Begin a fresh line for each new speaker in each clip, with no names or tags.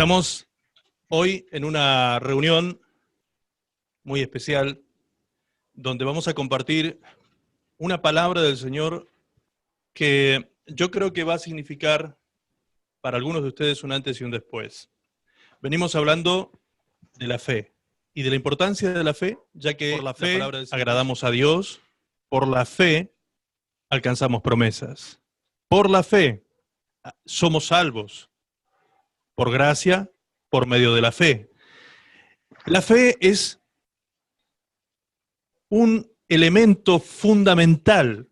Estamos hoy en una reunión muy especial donde vamos a compartir una palabra del Señor que yo creo que va a significar para algunos de ustedes un antes y un después. Venimos hablando de la fe y de la importancia de la fe, ya que por la fe agradamos a Dios, por la fe alcanzamos promesas, por la fe somos salvos, por gracia, por medio de la fe. La fe es un elemento fundamental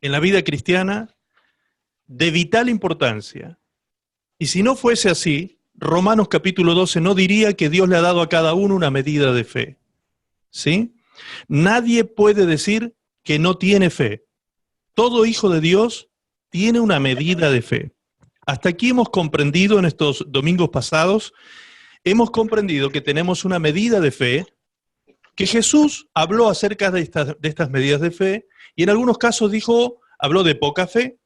en la vida cristiana de vital importancia. Y si no fuese así, Romanos capítulo 12 no diría que Dios le ha dado a cada uno una medida de fe. ¿Sí? Nadie puede decir que no tiene fe. Todo hijo de Dios tiene una medida de fe. Hasta aquí hemos comprendido en estos domingos pasados, hemos comprendido que tenemos una medida de fe, que Jesús habló acerca de estas medidas de fe, y en algunos casos habló de poca fe,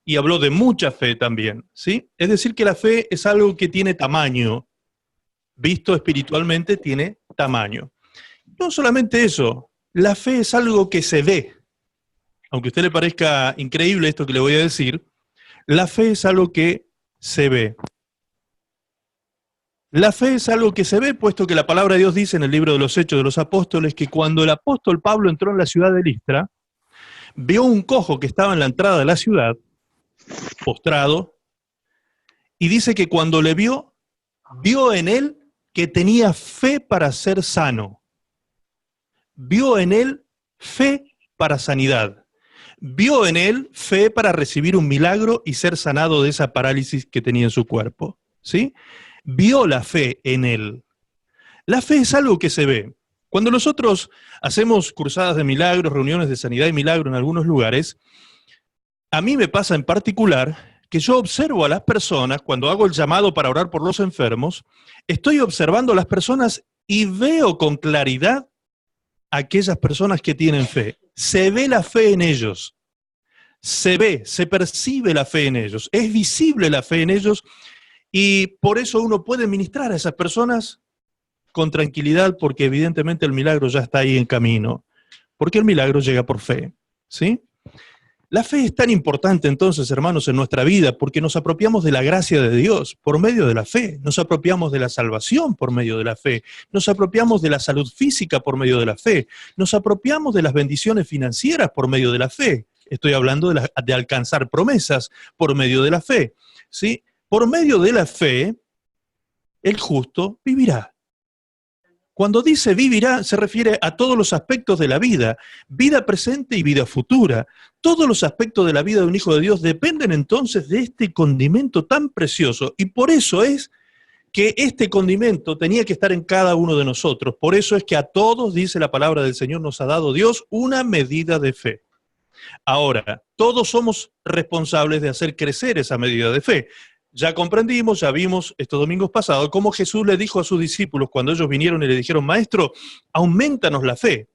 y habló de mucha fe también, ¿sí? Es decir, que la fe es algo que tiene tamaño, visto espiritualmente tiene tamaño. No solamente eso, la fe es algo que se ve. Aunque a usted le parezca increíble esto que le voy a decir, la fe es algo que se ve. La fe es algo que se ve, puesto que la palabra de Dios dice en el libro de los Hechos de los Apóstoles que cuando el apóstol Pablo entró en la ciudad de Listra, vio un cojo que estaba en la entrada de la ciudad, postrado, y dice que cuando le vio en él que tenía fe para ser sano. Vio en él fe para sanidad. Vio en él fe para recibir un milagro y ser sanado de esa parálisis que tenía en su cuerpo, ¿sí? Vio la fe en él. La fe es algo que se ve. Cuando nosotros hacemos cruzadas de milagros, reuniones de sanidad y milagro en algunos lugares, a mí me pasa en particular que yo observo a las personas, cuando hago el llamado para orar por los enfermos, estoy observando a las personas y veo con claridad a aquellas personas que tienen fe. Se ve la fe en ellos. Se ve, se percibe la fe en ellos. Es visible la fe en ellos y por eso uno puede ministrar a esas personas con tranquilidad porque evidentemente el milagro ya está ahí en camino. Porque el milagro llega por fe, ¿sí? La fe es tan importante entonces, hermanos, en nuestra vida porque nos apropiamos de la gracia de Dios por medio de la fe, nos apropiamos de la salvación por medio de la fe, nos apropiamos de la salud física por medio de la fe, nos apropiamos de las bendiciones financieras por medio de la fe. Estoy hablando de alcanzar promesas por medio de la fe, ¿sí? Por medio de la fe, el justo vivirá. Cuando dice vivirá, se refiere a todos los aspectos de la vida presente y vida futura. Todos los aspectos de la vida de un hijo de Dios dependen entonces de este condimento tan precioso. Y por eso es que este condimento tenía que estar en cada uno de nosotros. Por eso es que a todos, dice la palabra del Señor, nos ha dado Dios una medida de fe. Ahora, todos somos responsables de hacer crecer esa medida de fe. Ya comprendimos, ya vimos estos domingos pasados, cómo Jesús le dijo a sus discípulos cuando ellos vinieron y le dijeron, Maestro, aumentanos la fe.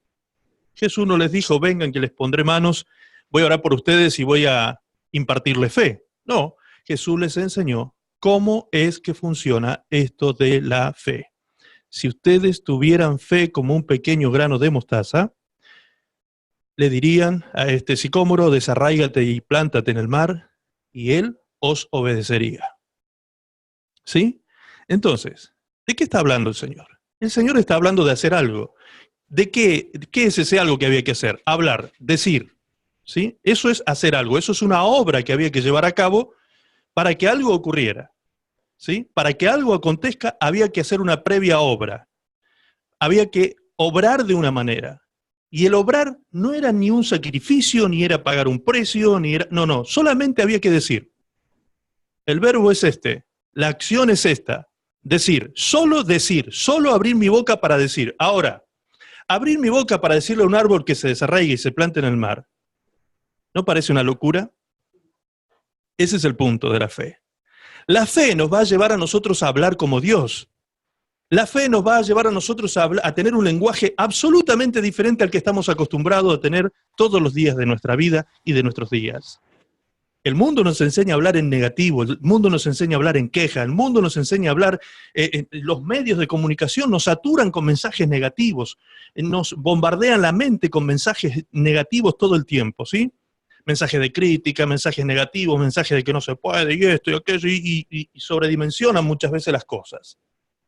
Jesús no les dijo, vengan que les pondré manos, voy a orar por ustedes y voy a impartirles fe. No, Jesús les enseñó cómo es que funciona esto de la fe. Si ustedes tuvieran fe como un pequeño grano de mostaza, le dirían a este sicómoro, desarráigate y plántate en el mar, y él os obedecería. ¿Sí? Entonces, ¿de qué está hablando el Señor? El Señor está hablando de hacer algo. ¿De qué es ese algo que había que hacer? Hablar, decir. ¿Sí? Eso es hacer algo. Eso es una obra que había que llevar a cabo para que algo ocurriera. ¿Sí? Para que algo acontezca había que hacer una previa obra. Había que obrar de una manera. Y el obrar no era ni un sacrificio, ni era pagar un precio, ni era... No, solamente había que decir. El verbo es este, la acción es esta, decir, solo abrir mi boca para decir. Ahora, abrir mi boca para decirle a un árbol que se desarraigue y se plante en el mar, ¿no parece una locura? Ese es el punto de la fe. La fe nos va a llevar a nosotros a hablar como Dios. La fe nos va a llevar a nosotros a tener un lenguaje absolutamente diferente al que estamos acostumbrados a tener todos los días de nuestra vida y de nuestros días. El mundo nos enseña a hablar en negativo, el mundo nos enseña a hablar en queja, el mundo nos enseña a hablar, los medios de comunicación nos saturan con mensajes negativos, nos bombardean la mente con mensajes negativos todo el tiempo, ¿sí? Mensajes de crítica, mensajes negativos, mensajes de que no se puede, y esto y aquello, y sobredimensionan muchas veces las cosas.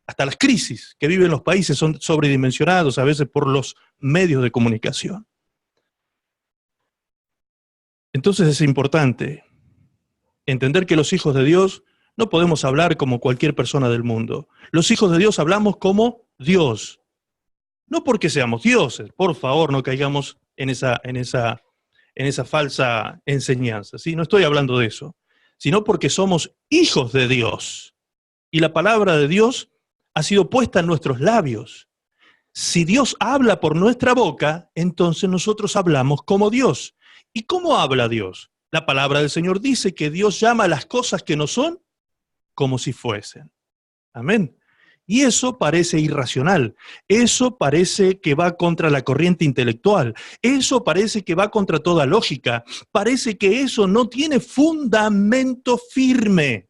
Hasta las crisis que viven los países son sobredimensionados a veces por los medios de comunicación. Entonces es importante entender que los hijos de Dios no podemos hablar como cualquier persona del mundo. Los hijos de Dios hablamos como Dios. No porque seamos dioses, por favor, no caigamos en esa falsa enseñanza, ¿sí? No estoy hablando de eso, sino porque somos hijos de Dios. Y la palabra de Dios ha sido puesta en nuestros labios. Si Dios habla por nuestra boca, entonces nosotros hablamos como Dios. ¿Y cómo habla Dios? La palabra del Señor dice que Dios llama a las cosas que no son como si fuesen. Amén. Y eso parece irracional, eso parece que va contra la corriente intelectual, eso parece que va contra toda lógica, parece que eso no tiene fundamento firme.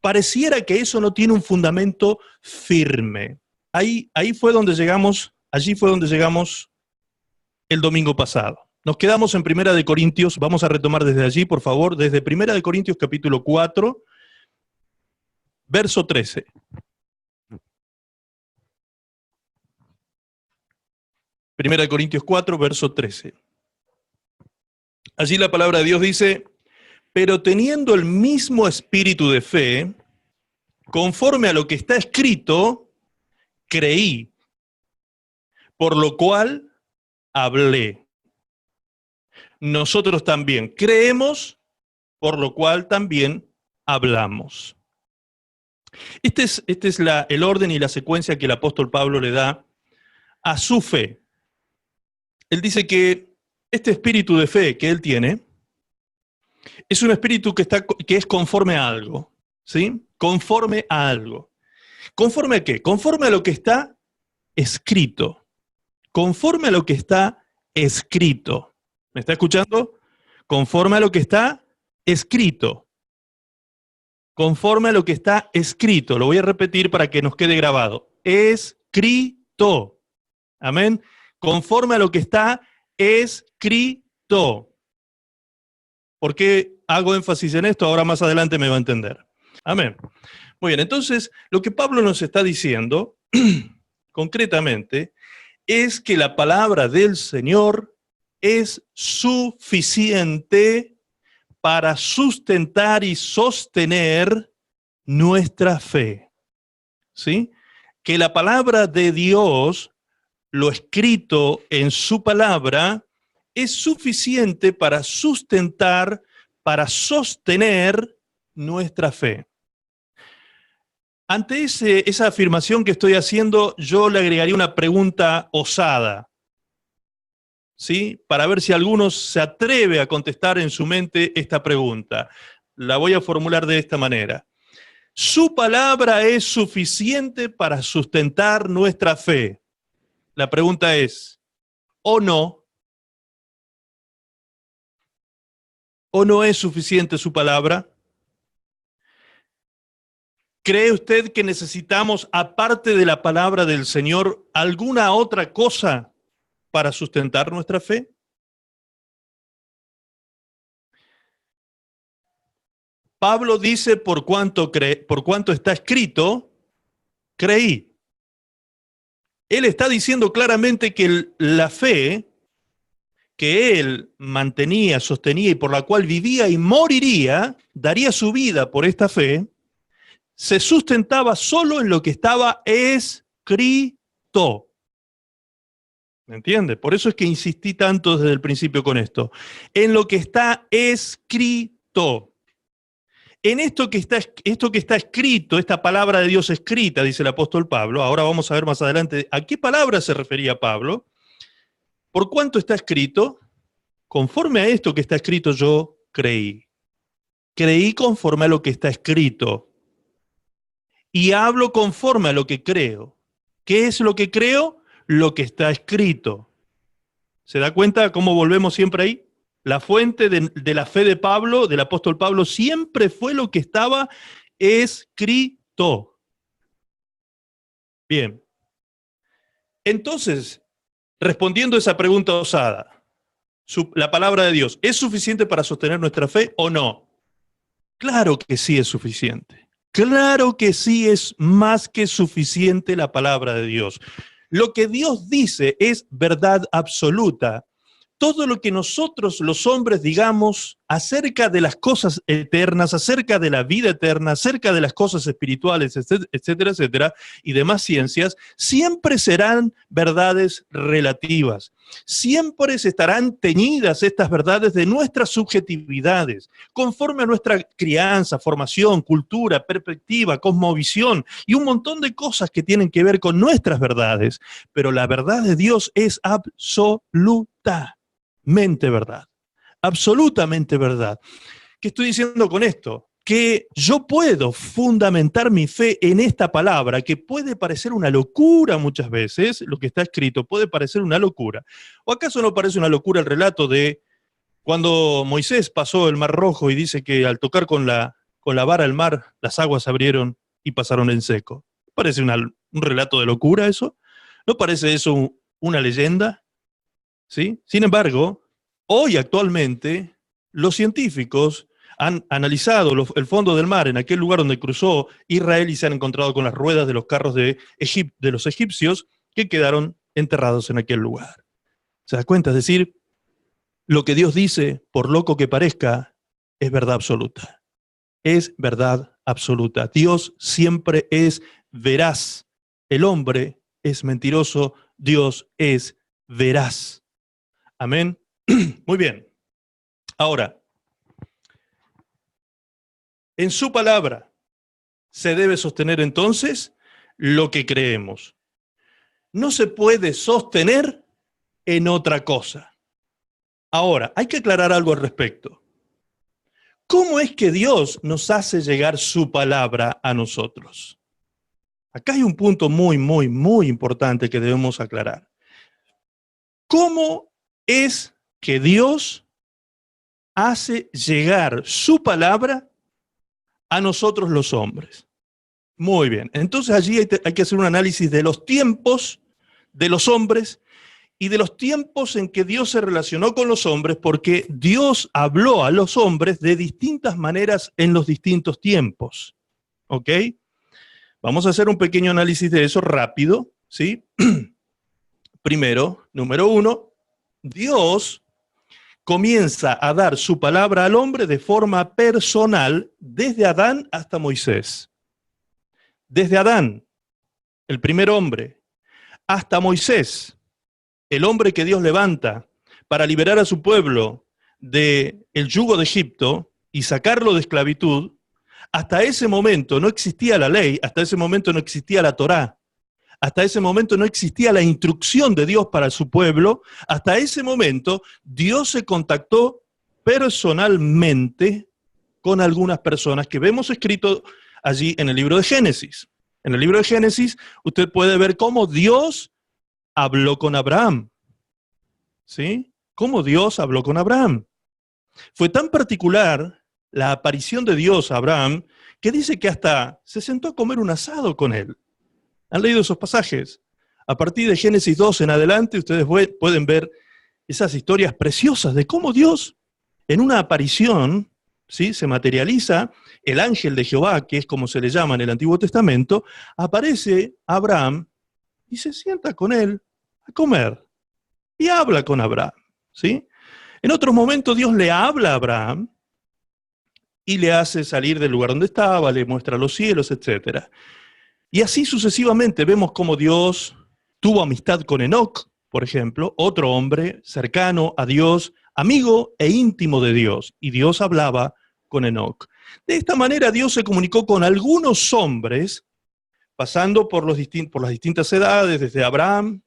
Pareciera que eso no tiene un fundamento firme. Allí fue donde llegamos el domingo pasado. Nos quedamos en Primera de Corintios, vamos a retomar desde allí, por favor, desde Primera de Corintios capítulo 4, verso 13. Primera de Corintios 4, verso 13. Allí la palabra de Dios dice, pero teniendo el mismo espíritu de fe, conforme a lo que está escrito, creí, por lo cual hablé. Nosotros también creemos, por lo cual también hablamos. Este es el orden y la secuencia que el apóstol Pablo le da a su fe. Él dice que este espíritu de fe que él tiene es un espíritu que es conforme a algo, ¿sí? Conforme a algo. ¿Conforme a qué? Conforme a lo que está escrito. Conforme a lo que está escrito. ¿Me está escuchando? Conforme a lo que está escrito. Conforme a lo que está escrito. Lo voy a repetir para que nos quede grabado. Escrito. Amén. Conforme a lo que está escrito. ¿Por qué hago énfasis en esto? Ahora más adelante me va a entender. Amén. Muy bien, entonces lo que Pablo nos está diciendo, concretamente, es que la palabra del Señor es suficiente para sustentar y sostener nuestra fe. ¿Sí? Que la palabra de Dios, lo escrito en su palabra, es suficiente para sustentar, para sostener nuestra fe. Ante esa afirmación que estoy haciendo, yo le agregaría una pregunta osada, ¿sí? Para ver si alguno se atreve a contestar en su mente esta pregunta. La voy a formular de esta manera. ¿Su palabra es suficiente para sustentar nuestra fe? La pregunta es, ¿o no? ¿O no es suficiente su palabra? ¿Cree usted que necesitamos, aparte de la palabra del Señor, alguna otra cosa para sustentar nuestra fe? Pablo dice, por cuanto está escrito, creí. Él está diciendo claramente que la fe que él mantenía, sostenía y por la cual vivía y moriría, daría su vida por esta fe, se sustentaba solo en lo que estaba escrito. ¿Me entiende? Por eso es que insistí tanto desde el principio con esto. En lo que está escrito. En esto que está escrito, esta palabra de Dios escrita, dice el apóstol Pablo, ahora vamos a ver más adelante a qué palabra se refería Pablo. ¿Por cuánto está escrito? Conforme a esto que está escrito yo creí. Creí conforme a lo que está escrito. Y hablo conforme a lo que creo. ¿Qué es lo que creo? Lo que está escrito. ¿Se da cuenta cómo volvemos siempre ahí? La fuente de la fe de Pablo, del apóstol Pablo, siempre fue lo que estaba escrito. Bien. Entonces, respondiendo a esa pregunta osada, la palabra de Dios, ¿es suficiente para sostener nuestra fe o no? Claro que sí es suficiente. Claro que sí es más que suficiente la palabra de Dios. Lo que Dios dice es verdad absoluta. Todo lo que nosotros los hombres digamos acerca de las cosas eternas, acerca de la vida eterna, acerca de las cosas espirituales, etcétera, etcétera, y demás ciencias, siempre serán verdades relativas. Siempre estarán teñidas estas verdades de nuestras subjetividades, conforme a nuestra crianza, formación, cultura, perspectiva, cosmovisión y un montón de cosas que tienen que ver con nuestras verdades. Pero la verdad de Dios es absoluta. Verdad, absolutamente verdad. ¿Qué estoy diciendo con esto? Que yo puedo fundamentar mi fe en esta palabra, que puede parecer una locura muchas veces, lo que está escrito puede parecer una locura. ¿O acaso no parece una locura el relato de cuando Moisés pasó el Mar Rojo y dice que al tocar con la vara el mar, las aguas se abrieron y pasaron en seco? ¿Parece un relato de locura eso? ¿No parece eso una leyenda? ¿Sí? Sin embargo, hoy actualmente los científicos han analizado el fondo del mar en aquel lugar donde cruzó Israel y se han encontrado con las ruedas de los carros de los egipcios que quedaron enterrados en aquel lugar. ¿Se da cuenta? Es decir, lo que Dios dice, por loco que parezca, es verdad absoluta. Es verdad absoluta. Dios siempre es veraz. El hombre es mentiroso. Dios es veraz. Amén. Muy bien. Ahora, en su palabra se debe sostener entonces lo que creemos. No se puede sostener en otra cosa. Ahora, hay que aclarar algo al respecto. ¿Cómo es que Dios nos hace llegar su palabra a nosotros? Acá hay un punto muy, muy, muy importante que debemos aclarar. ¿Cómo es que Dios hace llegar su palabra a nosotros los hombres? Muy bien, entonces allí hay que hacer un análisis de los tiempos de los hombres y de los tiempos en que Dios se relacionó con los hombres, porque Dios habló a los hombres de distintas maneras en los distintos tiempos. ¿Ok? Vamos a hacer un pequeño análisis de eso rápido, ¿sí? Primero, número uno, Dios comienza a dar su palabra al hombre de forma personal desde Adán hasta Moisés. Desde Adán, el primer hombre, hasta Moisés, el hombre que Dios levanta para liberar a su pueblo del yugo de Egipto y sacarlo de esclavitud, hasta ese momento no existía la ley, hasta ese momento no existía la Torá, hasta ese momento no existía la instrucción de Dios para su pueblo, hasta ese momento Dios se contactó personalmente con algunas personas que vemos escrito allí en el libro de Génesis. En el libro de Génesis usted puede ver cómo Dios habló con Abraham. ¿Sí? Cómo Dios habló con Abraham. Fue tan particular la aparición de Dios a Abraham que dice que hasta se sentó a comer un asado con él. ¿Han leído esos pasajes? A partir de Génesis 2 en adelante, ustedes pueden ver esas historias preciosas de cómo Dios, en una aparición, ¿sí?, se materializa, el ángel de Jehová, que es como se le llama en el Antiguo Testamento, aparece a Abraham y se sienta con él a comer y habla con Abraham, ¿sí? En otros momentos Dios le habla a Abraham y le hace salir del lugar donde estaba, le muestra los cielos, etc. Y así sucesivamente vemos cómo Dios tuvo amistad con Enoc, por ejemplo, otro hombre cercano a Dios, amigo e íntimo de Dios, y Dios hablaba con Enoc. De esta manera Dios se comunicó con algunos hombres, pasando por las distintas edades, desde Abraham,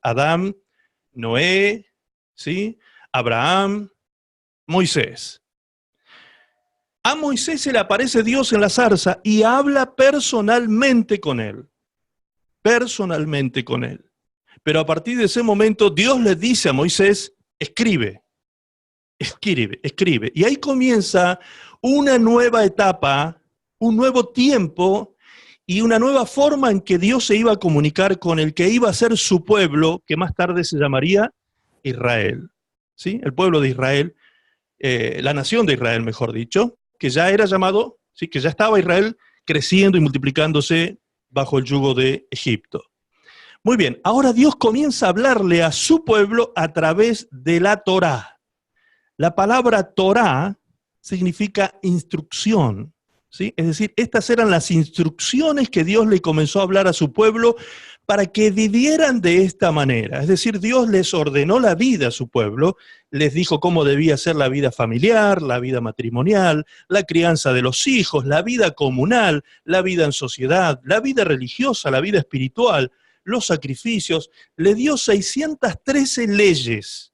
Adán, Noé, ¿sí?, Abraham, Moisés. A Moisés se le aparece Dios en la zarza y habla personalmente con él. Personalmente con él. Pero a partir de ese momento Dios le dice a Moisés escribe, escribe, escribe. Y ahí comienza una nueva etapa, un nuevo tiempo y una nueva forma en que Dios se iba a comunicar con el que iba a ser su pueblo, que más tarde se llamaría Israel. ¿Sí? El pueblo de Israel, la nación de Israel, mejor dicho, que ya era llamado, ¿sí? Que ya estaba Israel creciendo y multiplicándose bajo el yugo de Egipto. Muy bien, ahora Dios comienza a hablarle a su pueblo a través de la Torá. La palabra Torá significa instrucción, ¿sí? Es decir, estas eran las instrucciones que Dios le comenzó a hablar a su pueblo para que vivieran de esta manera. Es decir, Dios les ordenó la vida a su pueblo, les dijo cómo debía ser la vida familiar, la vida matrimonial, la crianza de los hijos, la vida comunal, la vida en sociedad, la vida religiosa, la vida espiritual, los sacrificios. Le dio 613 leyes.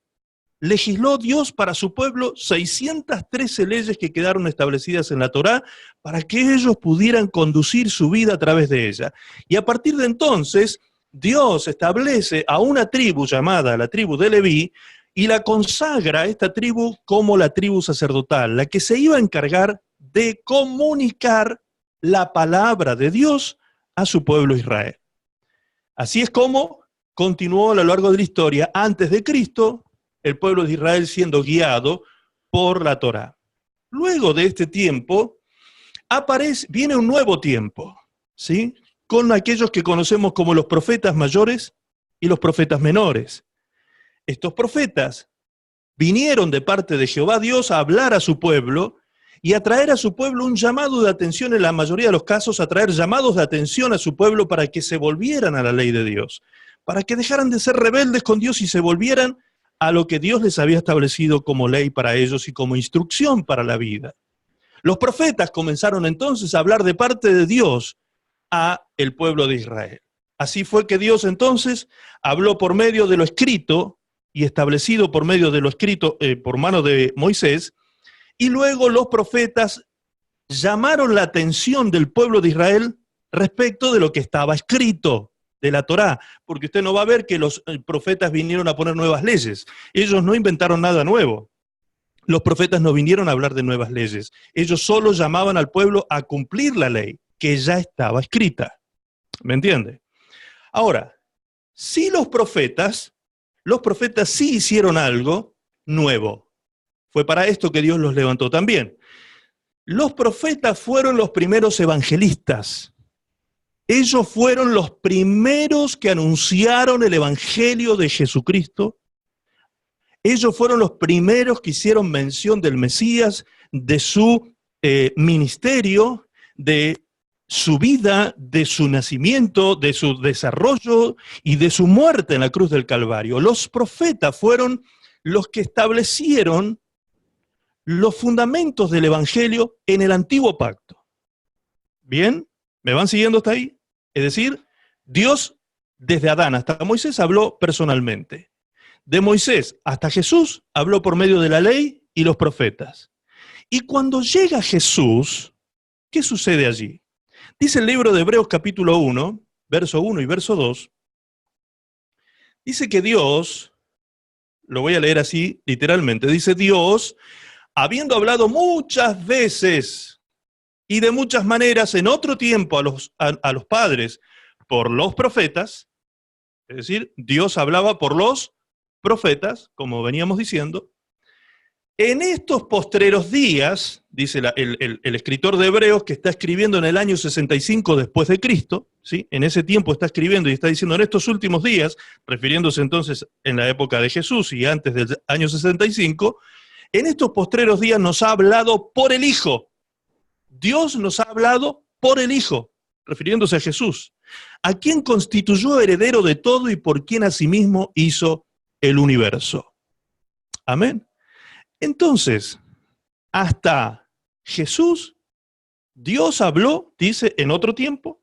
Legisló Dios para su pueblo 613 leyes que quedaron establecidas en la Torá para que ellos pudieran conducir su vida a través de ella. Y a partir de entonces, Dios establece a una tribu llamada la tribu de Leví y la consagra a esta tribu como la tribu sacerdotal, la que se iba a encargar de comunicar la palabra de Dios a su pueblo Israel. Así es como continuó a lo largo de la historia, antes de Cristo, el pueblo de Israel siendo guiado por la Torá. Luego de este tiempo, viene un nuevo tiempo, ¿sí? Con aquellos que conocemos como los profetas mayores y los profetas menores. Estos profetas vinieron de parte de Jehová Dios a hablar a su pueblo y a traer a su pueblo un llamado de atención, en la mayoría de los casos, a traer llamados de atención a su pueblo para que se volvieran a la ley de Dios, para que dejaran de ser rebeldes con Dios y se volvieran a lo que Dios les había establecido como ley para ellos y como instrucción para la vida. Los profetas comenzaron entonces a hablar de parte de Dios a el pueblo de Israel. Así fue que Dios entonces habló por medio de lo escrito y establecido por medio de lo escrito por mano de Moisés, y luego los profetas llamaron la atención del pueblo de Israel respecto de lo que estaba escrito de la Torá, porque usted no va a ver que los profetas vinieron a poner nuevas leyes. Ellos no inventaron nada nuevo. Los profetas no vinieron a hablar de nuevas leyes. Ellos solo llamaban al pueblo a cumplir la ley, que ya estaba escrita. ¿Me entiende? Ahora, si los profetas sí hicieron algo nuevo. Fue para esto que Dios los levantó también. Los profetas fueron los primeros evangelistas. Ellos fueron los primeros que anunciaron el evangelio de Jesucristo. Ellos fueron los primeros que hicieron mención del Mesías, de su ministerio, de su vida, de su nacimiento, de su desarrollo y de su muerte en la cruz del Calvario. Los profetas fueron los que establecieron los fundamentos del evangelio en el antiguo pacto. ¿Bien? ¿Me van siguiendo hasta ahí? Es decir, Dios desde Adán hasta Moisés habló personalmente. De Moisés hasta Jesús habló por medio de la ley y los profetas. Y cuando llega Jesús, ¿qué sucede allí? Dice el libro de Hebreos capítulo 1, verso 1 y verso 2, dice que Dios, lo voy a leer así literalmente, dice Dios, habiendo hablado muchas veces y de muchas maneras en otro tiempo a los padres por los profetas, es decir, Dios hablaba por los profetas, como veníamos diciendo, en estos postreros días, dice el escritor de Hebreos, que está escribiendo en el año 65 después de Cristo, ¿sí? En ese tiempo está escribiendo y está diciendo en estos últimos días, refiriéndose entonces en la época de Jesús y antes del año 65, en estos postreros días nos ha hablado por el Hijo. Dios nos ha hablado por el Hijo, refiriéndose a Jesús, a quien constituyó heredero de todo y por quien asimismo hizo el universo. Amén. Entonces, hasta Jesús, Dios habló, dice, en otro tiempo,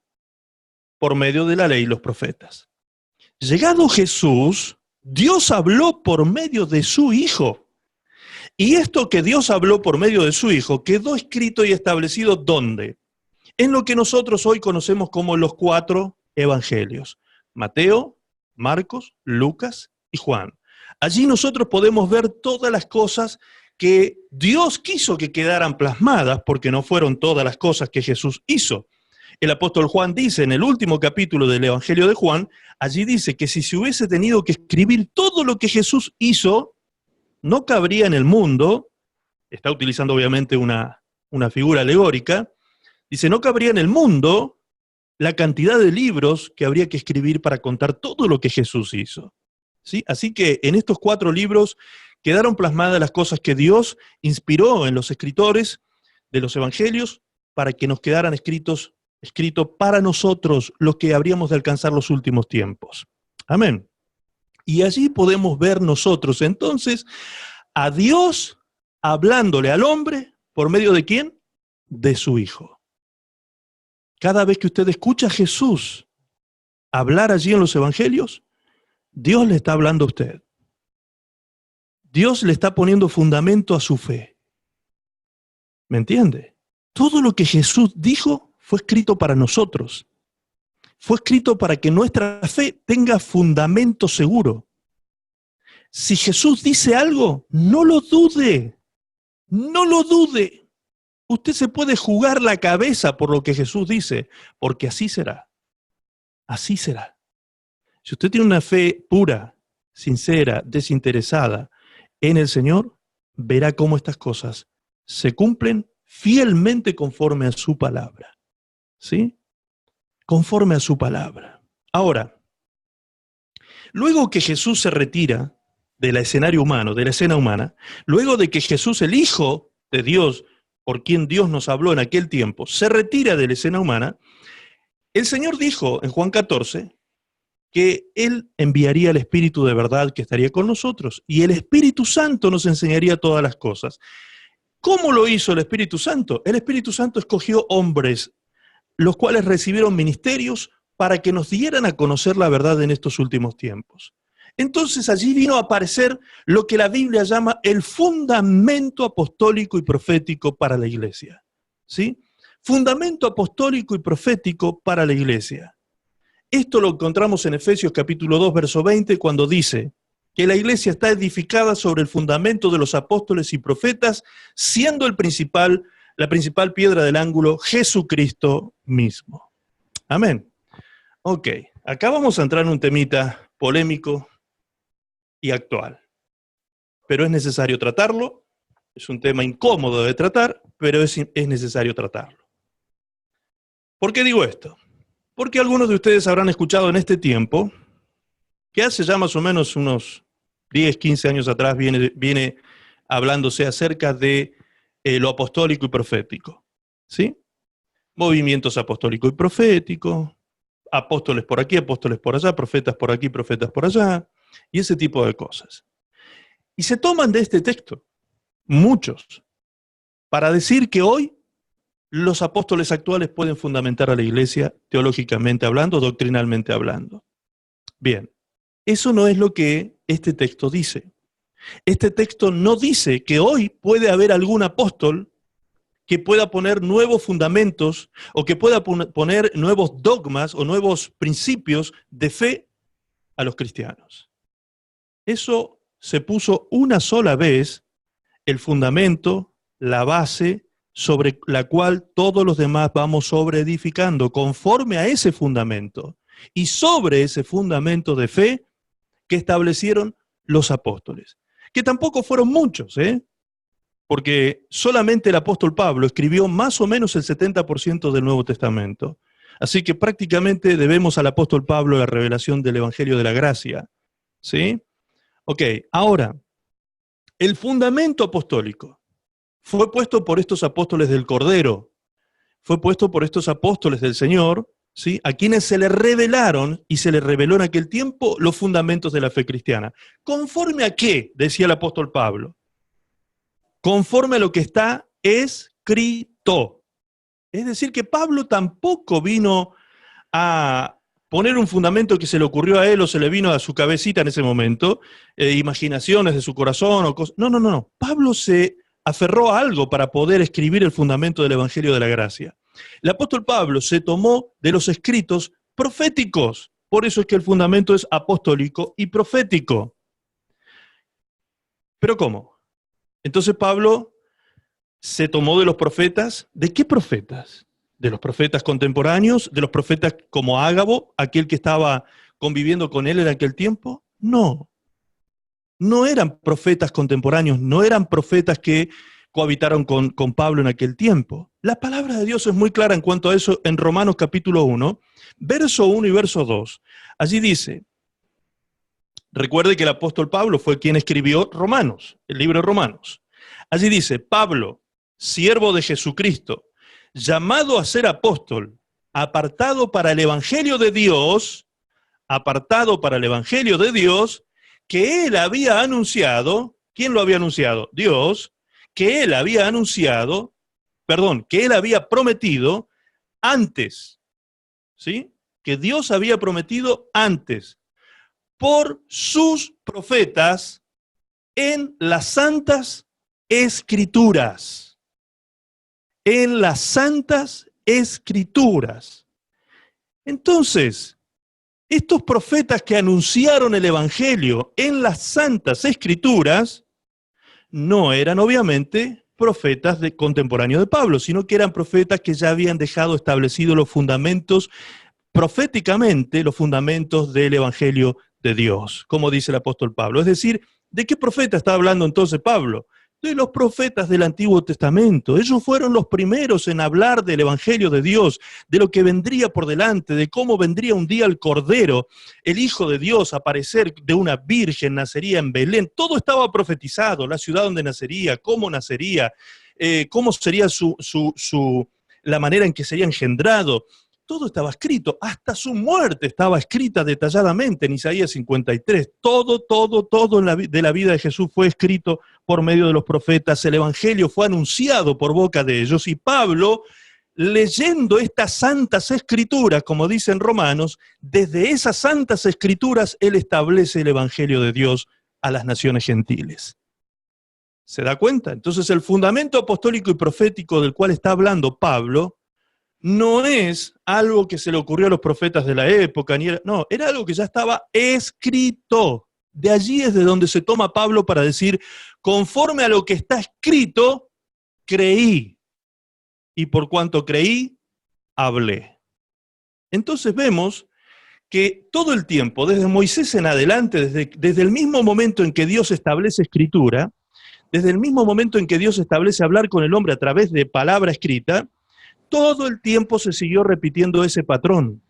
por medio de la ley y los profetas. Llegado Jesús, Dios habló por medio de su Hijo. Y esto que Dios habló por medio de su Hijo quedó escrito y establecido ¿dónde? En lo que nosotros hoy conocemos como los 4 evangelios: Mateo, Marcos, Lucas y Juan. Allí nosotros podemos ver todas las cosas que Dios quiso que quedaran plasmadas, porque no fueron todas las cosas que Jesús hizo. El apóstol Juan dice en el último capítulo del Evangelio de Juan, allí dice que si se hubiese tenido que escribir todo lo que Jesús hizo, no cabría en el mundo, está utilizando obviamente una figura alegórica, dice, no cabría en el mundo la cantidad de libros que habría que escribir para contar todo lo que Jesús hizo. ¿Sí? Así que en estos 4 libros quedaron plasmadas las cosas que Dios inspiró en los escritores de los evangelios para que nos quedaran escrito para nosotros, los que habríamos de alcanzar los últimos tiempos. Amén. Y allí podemos ver nosotros entonces a Dios hablándole al hombre, ¿por medio de quién? De su Hijo. Cada vez que usted escucha a Jesús hablar allí en los evangelios, Dios le está hablando a usted. Dios le está poniendo fundamento a su fe. ¿Me entiende? Todo lo que Jesús dijo fue escrito para nosotros. Fue escrito para que nuestra fe tenga fundamento seguro. Si Jesús dice algo, no lo dude. No lo dude. Usted se puede jugar la cabeza por lo que Jesús dice, porque así será. Así será. Si usted tiene una fe pura, sincera, desinteresada en el Señor, verá cómo estas cosas se cumplen fielmente conforme a su palabra. ¿Sí? Conforme a su palabra. Ahora, luego que Jesús se retira del escenario humano, de la escena humana, luego de que Jesús, el Hijo de Dios, por quien Dios nos habló en aquel tiempo, se retira de la escena humana, el Señor dijo en Juan 14 que Él enviaría el Espíritu de verdad que estaría con nosotros, y el Espíritu Santo nos enseñaría todas las cosas. ¿Cómo lo hizo el Espíritu Santo? El Espíritu Santo escogió hombres, los cuales recibieron ministerios para que nos dieran a conocer la verdad en estos últimos tiempos. Entonces allí vino a aparecer lo que la Biblia llama el fundamento apostólico y profético para la iglesia. ¿Sí? Fundamento apostólico y profético para la iglesia. Esto lo encontramos en Efesios capítulo 2, verso 20, cuando dice que la iglesia está edificada sobre el fundamento de los apóstoles y profetas, siendo la principal piedra del ángulo, Jesucristo mismo. Amén. Ok, acá vamos a entrar en un temita polémico y actual. Pero es necesario tratarlo, es un tema incómodo de tratar, pero es necesario tratarlo. ¿Por qué digo esto? Porque algunos de ustedes habrán escuchado en este tiempo, que hace ya más o menos unos 10, 15 años atrás viene hablándose acerca de lo apostólico y profético. ¿Sí? Movimientos apostólico y profético, apóstoles por aquí, apóstoles por allá, profetas por aquí, profetas por allá, y ese tipo de cosas. Y se toman de este texto, muchos, para decir que hoy los apóstoles actuales pueden fundamentar a la iglesia teológicamente hablando, doctrinalmente hablando. Bien, eso no es lo que este texto dice. Este texto no dice que hoy puede haber algún apóstol que pueda poner nuevos fundamentos o que pueda poner nuevos dogmas o nuevos principios de fe a los cristianos. Eso se puso una sola vez, el fundamento, la base sobre la cual todos los demás vamos sobreedificando conforme a ese fundamento y sobre ese fundamento de fe que establecieron los apóstoles, que tampoco fueron muchos, porque solamente el apóstol Pablo escribió más o menos el 70% del Nuevo Testamento. Así que prácticamente debemos al apóstol Pablo la revelación del Evangelio de la Gracia. ¿Sí? Ok, ahora, el fundamento apostólico fue puesto por estos apóstoles del Cordero, fue puesto por estos apóstoles del Señor, ¿sí? A quienes se les revelaron y se les reveló en aquel tiempo los fundamentos de la fe cristiana. ¿Conforme a qué? Decía el apóstol Pablo. Conforme a lo que está escrito. Es decir, que Pablo tampoco vino a poner un fundamento que se le ocurrió a él o se le vino a su cabecita en ese momento, imaginaciones de su corazón o cosas. No, no, no, no. Pablo se aferró a algo para poder escribir el fundamento del Evangelio de la Gracia. El apóstol Pablo se tomó de los escritos proféticos. Por eso es que el fundamento es apostólico y profético. ¿Pero cómo? Entonces Pablo se tomó de los profetas. ¿De qué profetas? ¿De los profetas contemporáneos? ¿De los profetas como Ágabo, aquel que estaba conviviendo con él en aquel tiempo? No. No eran profetas contemporáneos, no eran profetas que cohabitaron con Pablo en aquel tiempo. La palabra de Dios es muy clara en cuanto a eso en Romanos capítulo 1, verso 1 y verso 2. Allí dice, recuerde que el apóstol Pablo fue quien escribió Romanos, el libro de Romanos. Allí dice, Pablo, siervo de Jesucristo, llamado a ser apóstol, apartado para el evangelio de Dios, que él había anunciado. ¿Quién lo había anunciado? Dios. Que él había anunciado, que él había prometido antes, ¿sí? Que Dios había prometido antes por sus profetas en las santas escrituras. En las santas escrituras. Entonces, estos profetas que anunciaron el evangelio en las santas escrituras no eran obviamente profetas contemporáneos de Pablo, sino que eran profetas que ya habían dejado establecidos los fundamentos, proféticamente, los fundamentos del evangelio de Dios, como dice el apóstol Pablo. Es decir, ¿de qué profeta está hablando entonces Pablo? De los profetas del Antiguo Testamento. Ellos fueron los primeros en hablar del evangelio de Dios, de lo que vendría por delante, de cómo vendría un día el Cordero, el Hijo de Dios, a aparecer de una virgen, nacería en Belén. Todo estaba profetizado, la ciudad donde nacería, cómo sería la manera en que sería engendrado. Todo estaba escrito, hasta su muerte estaba escrita detalladamente en Isaías 53. Todo de la vida de Jesús fue escrito por medio de los profetas. El evangelio fue anunciado por boca de ellos. Y Pablo, leyendo estas santas escrituras, como dicen Romanos, desde esas santas escrituras él establece el evangelio de Dios a las naciones gentiles. ¿Se da cuenta? Entonces el fundamento apostólico y profético del cual está hablando Pablo no es algo que se le ocurrió a los profetas de la época, era algo que ya estaba escrito. De allí es de donde se toma Pablo para decir, conforme a lo que está escrito, creí. Y por cuanto creí, hablé. Entonces vemos que todo el tiempo, desde Moisés en adelante, desde el mismo momento en que Dios establece escritura, desde el mismo momento en que Dios establece hablar con el hombre a través de palabra escrita, todo el tiempo se siguió repitiendo ese patrón.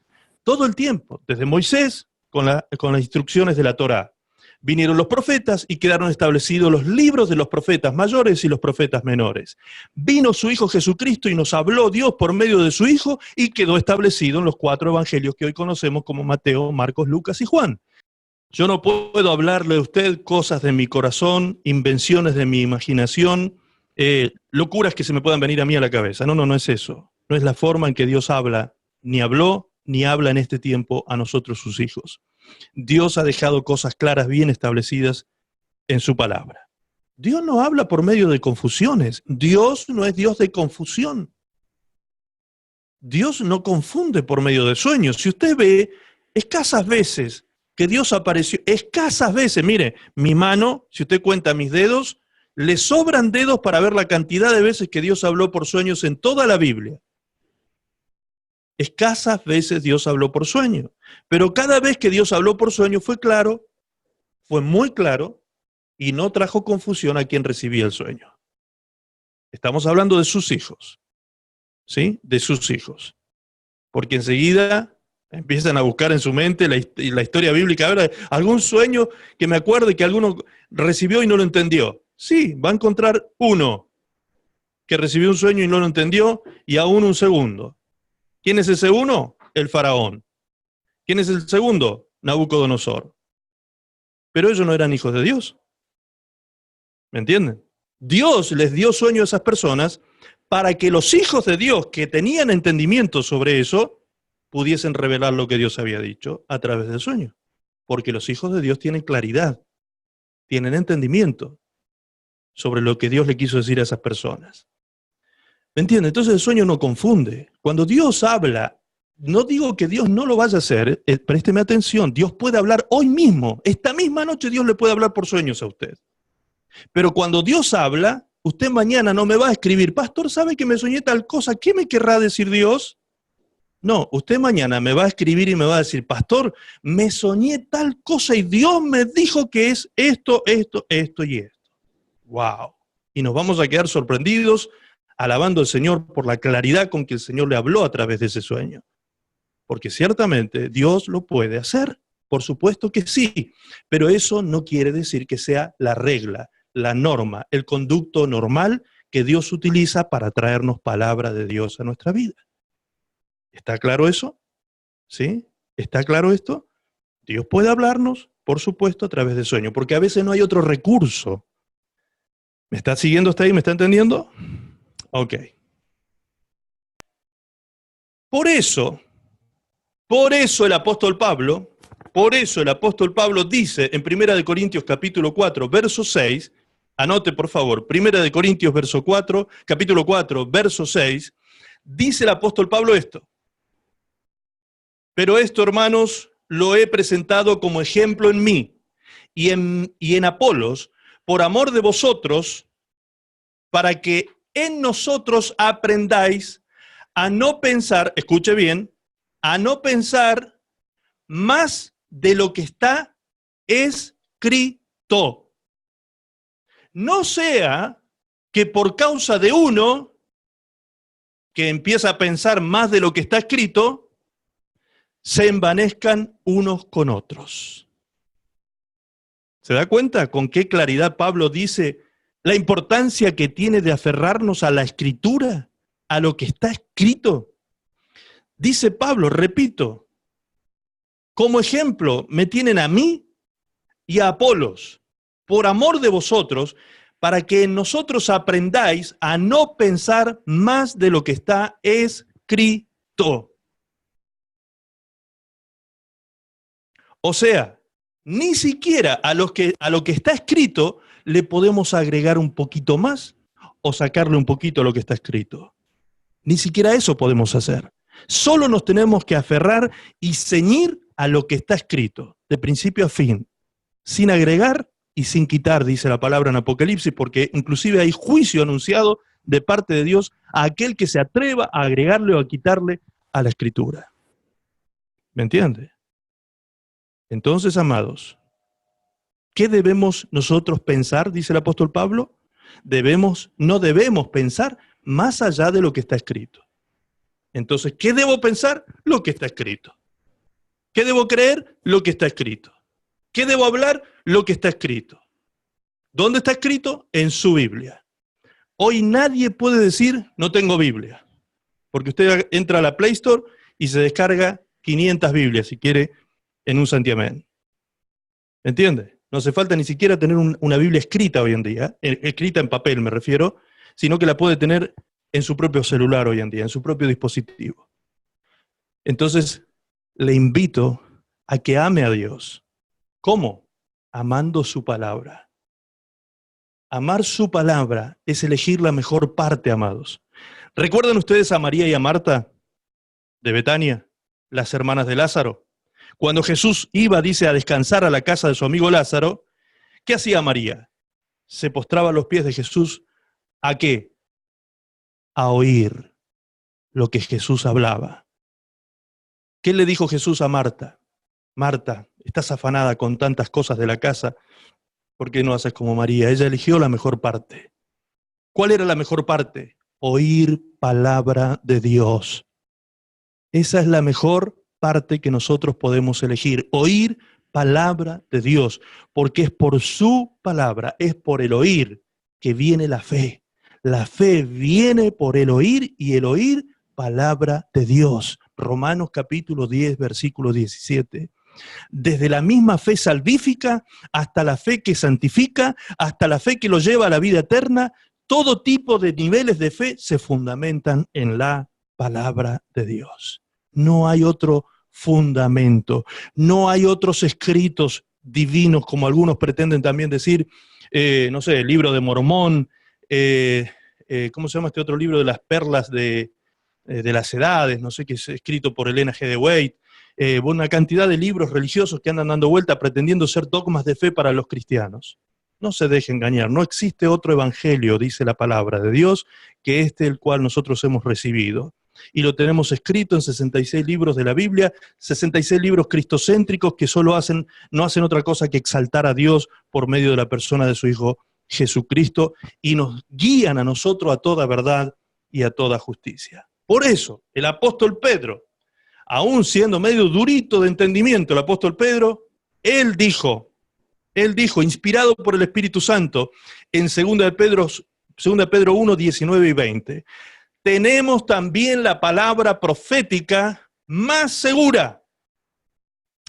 Todo el tiempo, desde Moisés, con las instrucciones de la Torá. Vinieron los profetas y quedaron establecidos los libros de los profetas mayores y los profetas menores. Vino su Hijo Jesucristo y nos habló Dios por medio de su Hijo y quedó establecido en los 4 evangelios que hoy conocemos como Mateo, Marcos, Lucas y Juan. Yo no puedo hablarle a usted cosas de mi corazón, invenciones de mi imaginación, locuras que se me puedan venir a mí a la cabeza. No es eso. No es la forma en que Dios habla, ni habló, ni habla en este tiempo a nosotros sus hijos. Dios ha dejado cosas claras, bien establecidas en su palabra. Dios no habla por medio de confusiones. Dios no es Dios de confusión. Dios no confunde por medio de sueños. Si usted ve, escasas veces que Dios apareció, escasas veces, mire, mi mano, si usted cuenta mis dedos, le sobran dedos para ver la cantidad de veces que Dios habló por sueños en toda la Biblia. Escasas veces Dios habló por sueño, pero cada vez que Dios habló por sueño fue claro, fue muy claro, y no trajo confusión a quien recibía el sueño. Estamos hablando de sus hijos, ¿sí? De sus hijos. Porque enseguida empiezan a buscar en su mente la historia bíblica. A ver, algún sueño que me acuerde que alguno recibió y no lo entendió. Sí, va a encontrar uno que recibió un sueño y no lo entendió, y aún un segundo. ¿Quién es ese uno? El faraón. ¿Quién es el segundo? Nabucodonosor. Pero ellos no eran hijos de Dios. ¿Me entienden? Dios les dio sueño a esas personas para que los hijos de Dios que tenían entendimiento sobre eso pudiesen revelar lo que Dios había dicho a través del sueño. Porque los hijos de Dios tienen claridad, tienen entendimiento sobre lo que Dios le quiso decir a esas personas. ¿Me entiende? Entonces el sueño no confunde. Cuando Dios habla, no digo que Dios no lo vaya a hacer, présteme atención, Dios puede hablar hoy mismo, esta misma noche Dios le puede hablar por sueños a usted. Pero cuando Dios habla, usted mañana no me va a escribir, pastor, ¿sabe que me soñé tal cosa? ¿Qué me querrá decir Dios? No, usted mañana me va a escribir y me va a decir, pastor, me soñé tal cosa y Dios me dijo que es esto, esto, esto y esto. ¡Wow! Y nos vamos a quedar sorprendidos alabando al Señor por la claridad con que el Señor le habló a través de ese sueño. Porque ciertamente Dios lo puede hacer, por supuesto que sí, pero eso no quiere decir que sea la regla, la norma, el conducto normal que Dios utiliza para traernos palabra de Dios a nuestra vida. ¿Está claro eso? ¿Sí? ¿Está claro esto? Dios puede hablarnos, por supuesto, a través de sueños, porque a veces no hay otro recurso. ¿Me está siguiendo hasta ahí? ¿Me está entendiendo? Ok. Por eso el apóstol Pablo dice en 1 Corintios capítulo 4, verso 6, anote por favor, 1 Corintios verso 4, capítulo 4, verso 6, dice el apóstol Pablo esto. Pero esto, hermanos, lo he presentado como ejemplo en mí y en Apolos, por amor de vosotros, para que en nosotros aprendáis a no pensar, escuche bien, a no pensar más de lo que está escrito. No sea que por causa de uno que empieza a pensar más de lo que está escrito, se envanezcan unos con otros. ¿Se da cuenta con qué claridad Pablo dice la importancia que tiene de aferrarnos a la Escritura, a lo que está escrito? Dice Pablo, repito, como ejemplo me tienen a mí y a Apolos, por amor de vosotros, para que en nosotros aprendáis a no pensar más de lo que está escrito. O sea, ni siquiera a lo que está escrito le podemos agregar un poquito más o sacarle un poquito a lo que está escrito. Ni siquiera eso podemos hacer. Solo nos tenemos que aferrar y ceñir a lo que está escrito, de principio a fin, sin agregar y sin quitar, dice la palabra en Apocalipsis, porque inclusive hay juicio anunciado de parte de Dios a aquel que se atreva a agregarle o a quitarle a la Escritura. ¿Me entiende? Entonces, amados, ¿qué debemos nosotros pensar? Dice el apóstol Pablo. No debemos pensar más allá de lo que está escrito. Entonces, ¿qué debo pensar? Lo que está escrito. ¿Qué debo creer? Lo que está escrito. ¿Qué debo hablar? Lo que está escrito. ¿Dónde está escrito? En su Biblia. Hoy nadie puede decir, no tengo Biblia. Porque usted entra a la Play Store y se descarga 500 Biblias, si quiere, en un santiamén. ¿Entiende? No hace falta ni siquiera tener una Biblia escrita hoy en día, escrita en papel me refiero, sino que la puede tener en su propio celular hoy en día, en su propio dispositivo. Entonces, le invito a que ame a Dios. ¿Cómo? Amando su palabra. Amar su palabra es elegir la mejor parte, amados. ¿Recuerdan ustedes a María y a Marta de Betania, las hermanas de Lázaro? Cuando Jesús iba, dice, a descansar a la casa de su amigo Lázaro, ¿qué hacía María? Se postraba a los pies de Jesús. ¿A qué? A oír lo que Jesús hablaba. ¿Qué le dijo Jesús a Marta? Marta, estás afanada con tantas cosas de la casa, ¿por qué no haces como María? Ella eligió la mejor parte. ¿Cuál era la mejor parte? Oír palabra de Dios. Esa es la mejor parte que nosotros podemos elegir, oír palabra de Dios, porque es por su palabra, es por el oír que viene la fe. La fe viene por el oír y el oír palabra de Dios. Romanos capítulo 10, versículo 17. Desde la misma fe salvífica hasta la fe que santifica, hasta la fe que lo lleva a la vida eterna, todo tipo de niveles de fe se fundamentan en la palabra de Dios. No hay otro fundamento, no hay otros escritos divinos, como algunos pretenden también decir, no sé, el libro de Mormón, ¿cómo se llama este otro libro de las perlas de las edades? No sé, que es escrito por Elena G. de White, una cantidad de libros religiosos que andan dando vuelta pretendiendo ser dogmas de fe para los cristianos. No se deje engañar, no existe otro evangelio, dice la palabra de Dios, que este el cual nosotros hemos recibido. Y lo tenemos escrito en 66 libros de la Biblia, 66 libros cristocéntricos que no hacen otra cosa que exaltar a Dios por medio de la persona de su Hijo Jesucristo y nos guían a nosotros a toda verdad y a toda justicia. Por eso, el apóstol Pedro, aún siendo medio durito de entendimiento, el apóstol Pedro, él dijo, inspirado por el Espíritu Santo, en 2 de Pedro 1, 19 y 20, tenemos también la palabra profética más segura,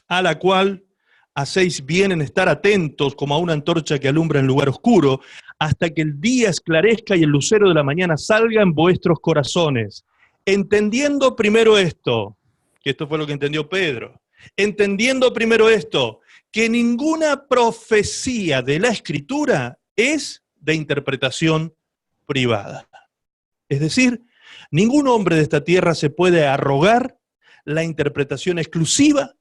a la cual hacéis bien en estar atentos como a una antorcha que alumbra en lugar oscuro, hasta que el día esclarezca y el lucero de la mañana salga en vuestros corazones. Entendiendo primero esto, que esto fue lo que entendió Pedro, entendiendo primero esto, que ninguna profecía de la Escritura es de interpretación privada. Es decir, ningún hombre de esta tierra se puede arrogar la interpretación exclusiva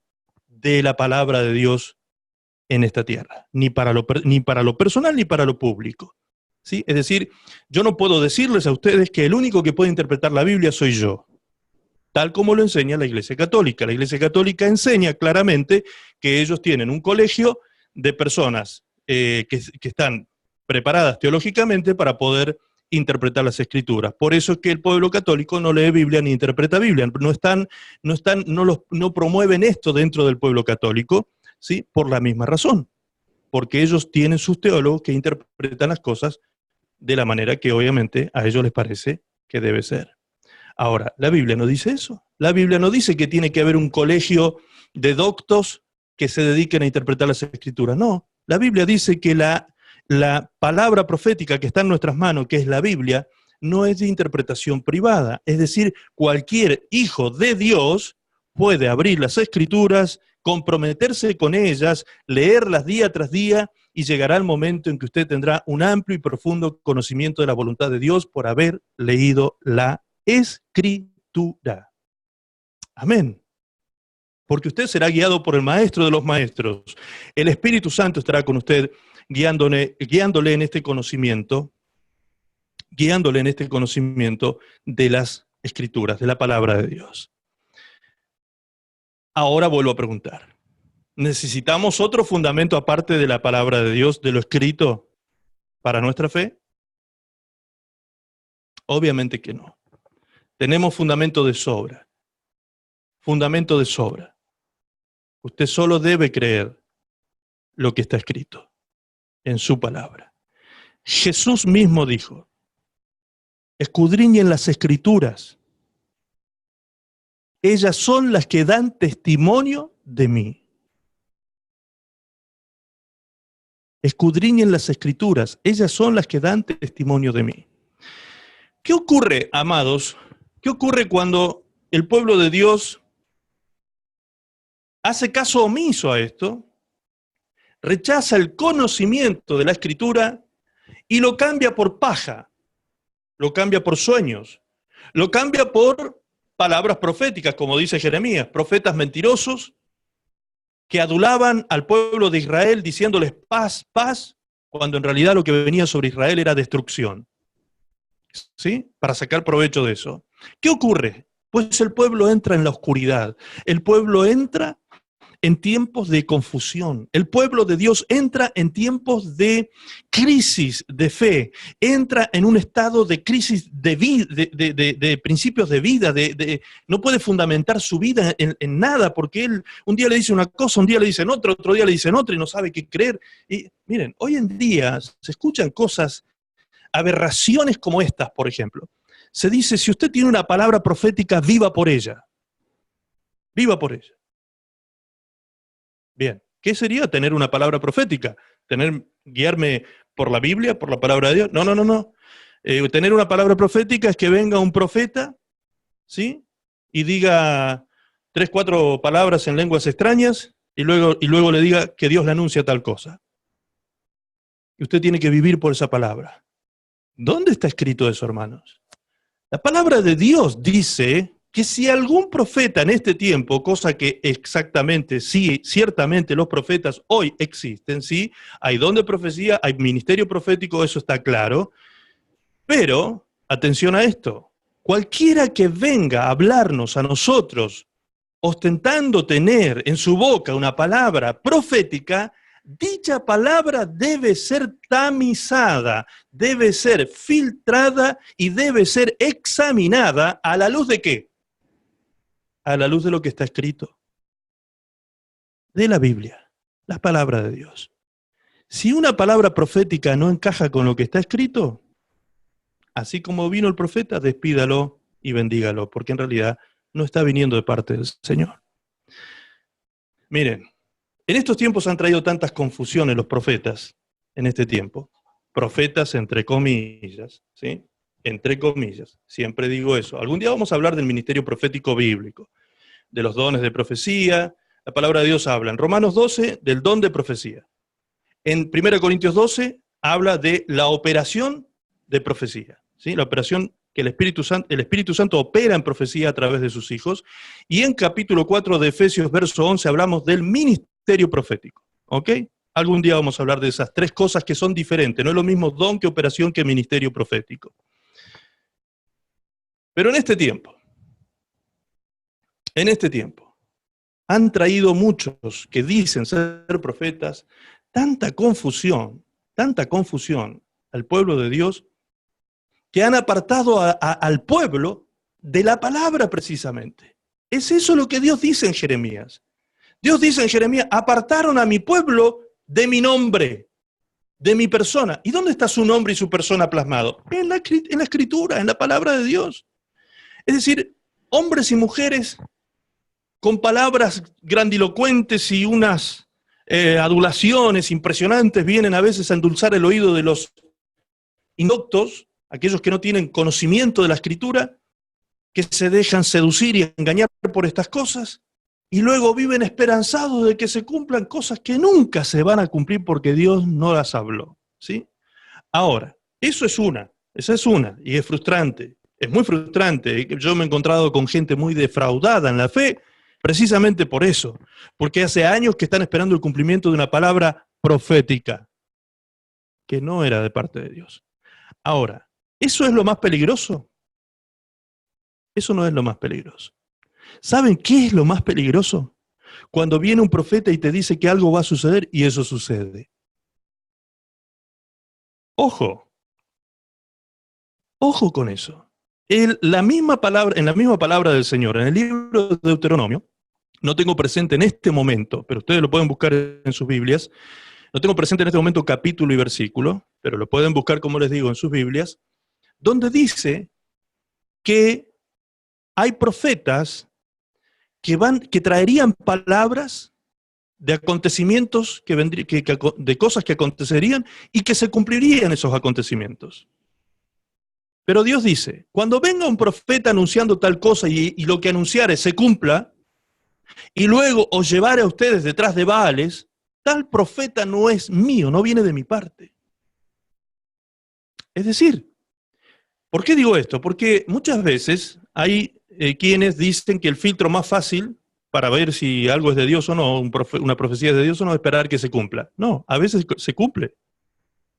de la palabra de Dios en esta tierra, ni para lo personal ni para lo público. ¿Sí? Es decir, yo no puedo decirles a ustedes que el único que puede interpretar la Biblia soy yo, tal como lo enseña la Iglesia Católica. La Iglesia Católica enseña claramente que ellos tienen un colegio de personas que están preparadas teológicamente para poder interpretar las Escrituras. Por eso es que el pueblo católico no lee Biblia ni interpreta Biblia. No promueven esto dentro del pueblo católico, ¿sí? Por la misma razón. Porque ellos tienen sus teólogos que interpretan las cosas de la manera que obviamente a ellos les parece que debe ser. Ahora, la Biblia no dice eso. La Biblia no dice que tiene que haber un colegio de doctos que se dediquen a interpretar las Escrituras. No, la Biblia dice que la palabra profética que está en nuestras manos, que es la Biblia, no es de interpretación privada. Es decir, cualquier hijo de Dios puede abrir las Escrituras, comprometerse con ellas, leerlas día tras día, y llegará el momento en que usted tendrá un amplio y profundo conocimiento de la voluntad de Dios por haber leído la Escritura. Amén. Porque usted será guiado por el Maestro de los Maestros. El Espíritu Santo estará con usted guiándole en este conocimiento, de las Escrituras, de la palabra de Dios. Ahora vuelvo a preguntar. ¿Necesitamos otro fundamento aparte de la palabra de Dios, de lo escrito, para nuestra fe? Obviamente que no. Tenemos fundamento de sobra. Fundamento de sobra. Usted solo debe creer lo que está escrito en su palabra. Jesús mismo dijo, escudriñen las Escrituras. Ellas son las que dan testimonio de mí. Escudriñen las Escrituras. Ellas son las que dan testimonio de mí. ¿Qué ocurre, amados? ¿Qué ocurre cuando el pueblo de Dios hace caso omiso a esto, rechaza el conocimiento de la Escritura y lo cambia por paja, lo cambia por sueños, lo cambia por palabras proféticas, como dice Jeremías, profetas mentirosos que adulaban al pueblo de Israel diciéndoles paz, paz, cuando en realidad lo que venía sobre Israel era destrucción? ¿Sí? Para sacar provecho de eso. ¿Qué ocurre? Pues el pueblo entra en la oscuridad, el pueblo entra en tiempos de confusión. El pueblo de Dios entra en tiempos de crisis de fe, entra en un estado de crisis de principios de vida, no puede fundamentar su vida en nada, porque él un día le dice una cosa, un día le dicen otra, otro día le dicen otra y no sabe qué creer. Y miren, hoy en día se escuchan cosas, aberraciones como estas, por ejemplo. Se dice, si usted tiene una palabra profética, viva por ella. Viva por ella. Bien, ¿qué sería tener una palabra profética? ¿Guiarme por la Biblia, por la palabra de Dios? No. Tener una palabra profética es que venga un profeta, ¿sí? Y diga 3, 4 palabras en lenguas extrañas y luego le diga que Dios le anuncia tal cosa. Y usted tiene que vivir por esa palabra. ¿Dónde está escrito eso, hermanos? La palabra de Dios dice que si algún profeta en este tiempo, cosa que exactamente, sí, ciertamente los profetas hoy existen, sí, hay don de profecía, hay ministerio profético, eso está claro, pero, atención a esto, cualquiera que venga a hablarnos a nosotros, ostentando tener en su boca una palabra profética, dicha palabra debe ser tamizada, debe ser filtrada y debe ser examinada a la luz de ¿qué? A la luz de lo que está escrito, de la Biblia, las palabras de Dios. Si una palabra profética no encaja con lo que está escrito, así como vino el profeta, despídalo y bendígalo, porque en realidad no está viniendo de parte del Señor. Miren, en estos tiempos han traído tantas confusiones los profetas, en este tiempo, profetas entre comillas, ¿sí? Entre comillas, siempre digo eso. Algún día vamos a hablar del ministerio profético bíblico, de los dones de profecía. La palabra de Dios habla en Romanos 12 del don de profecía. En 1 Corintios 12 habla de la operación de profecía, ¿sí? La operación que el Espíritu Santo opera en profecía a través de sus hijos. Y en capítulo 4 de Efesios, verso 11, hablamos del ministerio profético, ¿ok? Algún día vamos a hablar de esas tres cosas que son diferentes. No es lo mismo don que operación que ministerio profético. Pero en este tiempo, han traído muchos que dicen ser profetas tanta confusión al pueblo de Dios, que han apartado al pueblo de la palabra precisamente. Es eso lo que Dios dice en Jeremías. Dios dice en Jeremías, apartaron a mi pueblo de mi nombre, de mi persona. ¿Y dónde está su nombre y su persona plasmado? En la escritura, en la palabra de Dios. Es decir, hombres y mujeres con palabras grandilocuentes y unas adulaciones impresionantes vienen a veces a endulzar el oído de los indoctos, aquellos que no tienen conocimiento de la escritura, que se dejan seducir y engañar por estas cosas, y luego viven esperanzados de que se cumplan cosas que nunca se van a cumplir porque Dios no las habló, ¿sí? Ahora, esa es una, y es frustrante, es muy frustrante. Yo me he encontrado con gente muy defraudada en la fe, precisamente por eso, porque hace años que están esperando el cumplimiento de una palabra profética, que no era de parte de Dios. Ahora, ¿eso es lo más peligroso? Eso no es lo más peligroso. ¿Saben qué es lo más peligroso? Cuando viene un profeta y te dice que algo va a suceder y eso sucede. Ojo, ojo con eso. En la misma palabra del Señor, en el libro de Deuteronomio, no tengo presente en este momento, pero ustedes lo pueden buscar en sus Biblias, no tengo presente en este momento capítulo y versículo, pero lo pueden buscar, como les digo, en sus Biblias, donde dice que hay profetas que traerían palabras de acontecimientos de cosas que acontecerían y que se cumplirían esos acontecimientos. Pero Dios dice, cuando venga un profeta anunciando tal cosa y lo que anunciare se cumpla, y luego os llevare a ustedes detrás de Baales, tal profeta no es mío, no viene de mi parte. Es decir, ¿por qué digo esto? Porque muchas veces hay quienes dicen que el filtro más fácil para ver si algo es de Dios o no, una profecía es de Dios o no, es esperar que se cumpla. No, a veces se cumple.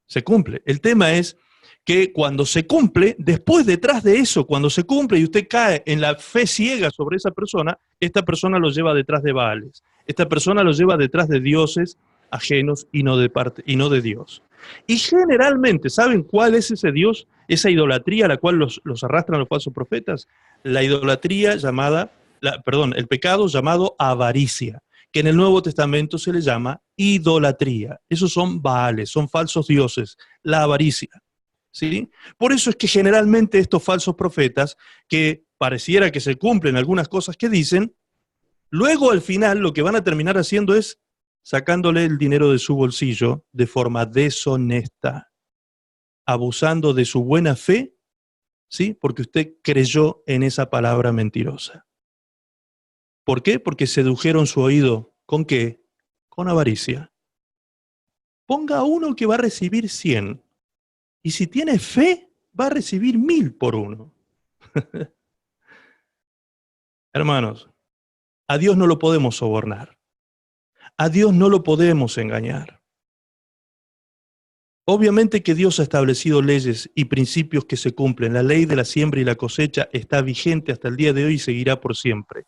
Se cumple. El tema es que cuando se cumple, después detrás de eso, cuando se cumple y usted cae en la fe ciega sobre esa persona, esta persona lo lleva detrás de Baales. Esta persona lo lleva detrás de dioses ajenos y no de Dios. Y generalmente, ¿saben cuál es ese Dios? Esa idolatría a la cual los arrastran los falsos profetas. La idolatría el pecado llamado avaricia, que en el Nuevo Testamento se le llama idolatría. Esos son Baales, son falsos dioses, la avaricia. ¿Sí? Por eso es que generalmente estos falsos profetas, que pareciera que se cumplen algunas cosas que dicen, luego al final lo que van a terminar haciendo es sacándole el dinero de su bolsillo de forma deshonesta, abusando de su buena fe, ¿sí? Porque usted creyó en esa palabra mentirosa. ¿Por qué? Porque sedujeron su oído. ¿Con qué? Con avaricia. Ponga uno que va a recibir 100. Y si tiene fe, va a recibir 1000 por uno. Hermanos, a Dios no lo podemos sobornar. A Dios no lo podemos engañar. Obviamente que Dios ha establecido leyes y principios que se cumplen. La ley de la siembra y la cosecha está vigente hasta el día de hoy y seguirá por siempre.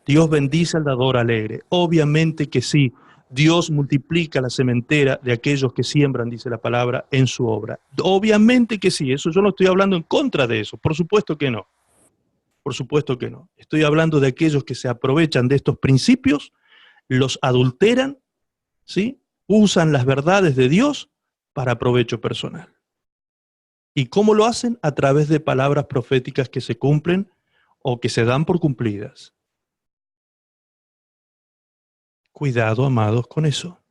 Dios bendice al dador alegre. Obviamente que sí. Dios multiplica la sementera de aquellos que siembran, dice la palabra, en su obra. Obviamente que sí. Eso yo no estoy hablando en contra de eso. Por supuesto que no. Por supuesto que no. Estoy hablando de aquellos que se aprovechan de estos principios, los adulteran, ¿sí? Usan las verdades de Dios para provecho personal. ¿Y cómo lo hacen? A través de palabras proféticas que se cumplen o que se dan por cumplidas. Cuidado, amados, con eso.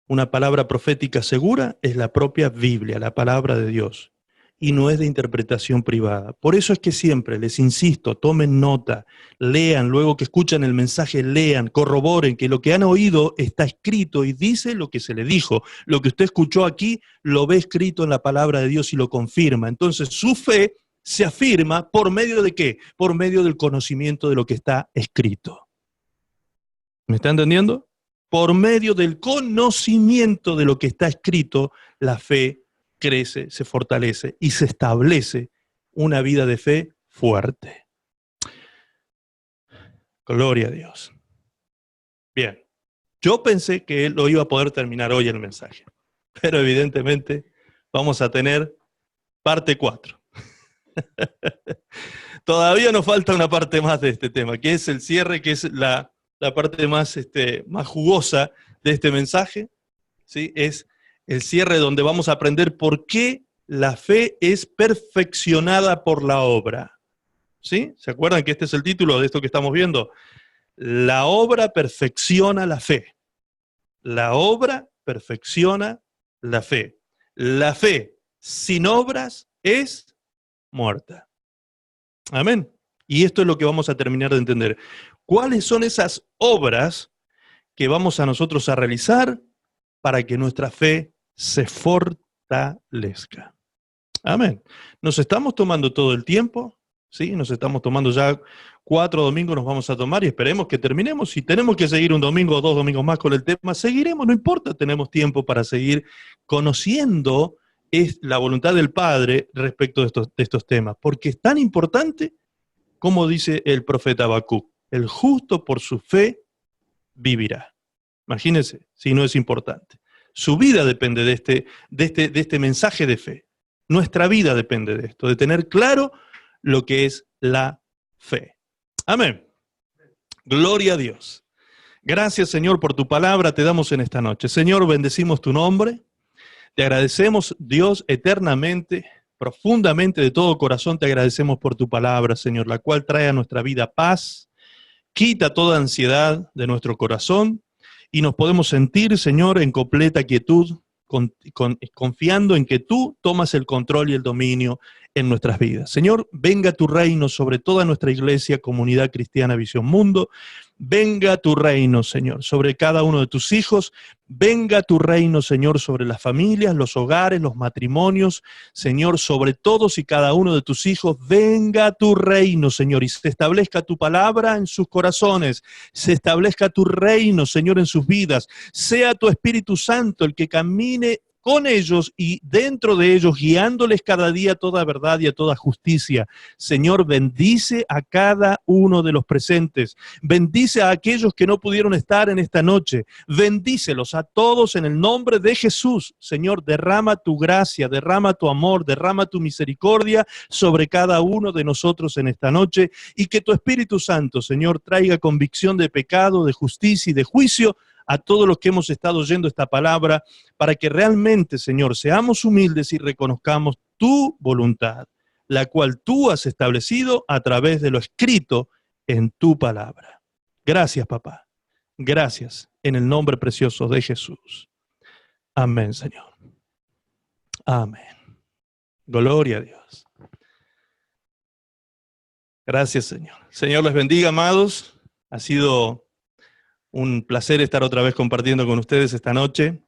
Una palabra profética segura es la propia Biblia, la palabra de Dios, y no es de interpretación privada. Por eso es que siempre les insisto, tomen nota, lean, luego que escuchan el mensaje, lean, corroboren que lo que han oído está escrito y dice lo que se le dijo. Lo que usted escuchó aquí lo ve escrito en la palabra de Dios y lo confirma. Entonces su fe se afirma ¿por medio de qué? Por medio del conocimiento de lo que está escrito. ¿Me está entendiendo? Por medio del conocimiento de lo que está escrito, la fe crece, se fortalece y se establece una vida de fe fuerte. Gloria a Dios. Bien, yo pensé que lo iba a poder terminar hoy el mensaje, pero evidentemente vamos a tener parte 4. Todavía nos falta una parte más de este tema, que es el cierre, que es la parte más jugosa de este mensaje, ¿sí? Es el cierre donde vamos a aprender por qué la fe es perfeccionada por la obra. ¿Sí? ¿Se acuerdan que este es el título de esto que estamos viendo? La obra perfecciona la fe. La obra perfecciona la fe. La fe sin obras es muerta. Amén. Y esto es lo que vamos a terminar de entender. ¿Cuáles son esas obras que vamos a nosotros a realizar para que nuestra fe se fortalezca? Amén. Nos estamos tomando todo el tiempo, ¿sí? Nos estamos tomando ya 4 domingos, nos vamos a tomar y esperemos que terminemos. Si tenemos que seguir un domingo o 2 domingos más con el tema, seguiremos, no importa, tenemos tiempo para seguir conociendo la voluntad del Padre respecto de estos temas, porque es tan importante como dice el profeta Habacuc, el justo por su fe vivirá. Imagínense, si no es importante. Su vida depende de este mensaje de fe. Nuestra vida depende de esto, de tener claro lo que es la fe. Amén. Gloria a Dios. Gracias, Señor, por tu palabra te damos en esta noche. Señor, bendecimos tu nombre. Te agradecemos, Dios, eternamente, profundamente, de todo corazón, te agradecemos por tu palabra, Señor, la cual trae a nuestra vida paz, quita toda ansiedad de nuestro corazón y nos podemos sentir, Señor, en completa quietud, confiando en que tú tomas el control y el dominio en nuestras vidas. Señor, venga tu reino sobre toda nuestra iglesia, comunidad cristiana Visión Mundo. Venga tu reino, Señor, sobre cada uno de tus hijos. Venga tu reino, Señor, sobre las familias, los hogares, los matrimonios. Señor, sobre todos y cada uno de tus hijos. Venga tu reino, Señor, y se establezca tu palabra en sus corazones. Se establezca tu reino, Señor, en sus vidas. Sea tu Espíritu Santo el que camine con ellos y dentro de ellos, guiándoles cada día a toda verdad y a toda justicia. Señor, bendice a cada uno de los presentes. Bendice a aquellos que no pudieron estar en esta noche. Bendícelos a todos en el nombre de Jesús. Señor, derrama tu gracia, derrama tu amor, derrama tu misericordia sobre cada uno de nosotros en esta noche y que tu Espíritu Santo, Señor, traiga convicción de pecado, de justicia y de juicio a todos los que hemos estado oyendo esta palabra, para que realmente, Señor, seamos humildes y reconozcamos tu voluntad, la cual tú has establecido a través de lo escrito en tu palabra. Gracias, papá. Gracias, en el nombre precioso de Jesús. Amén, Señor. Amén. Gloria a Dios. Gracias, Señor. Señor les bendiga, amados. Ha sido un placer estar otra vez compartiendo con ustedes esta noche.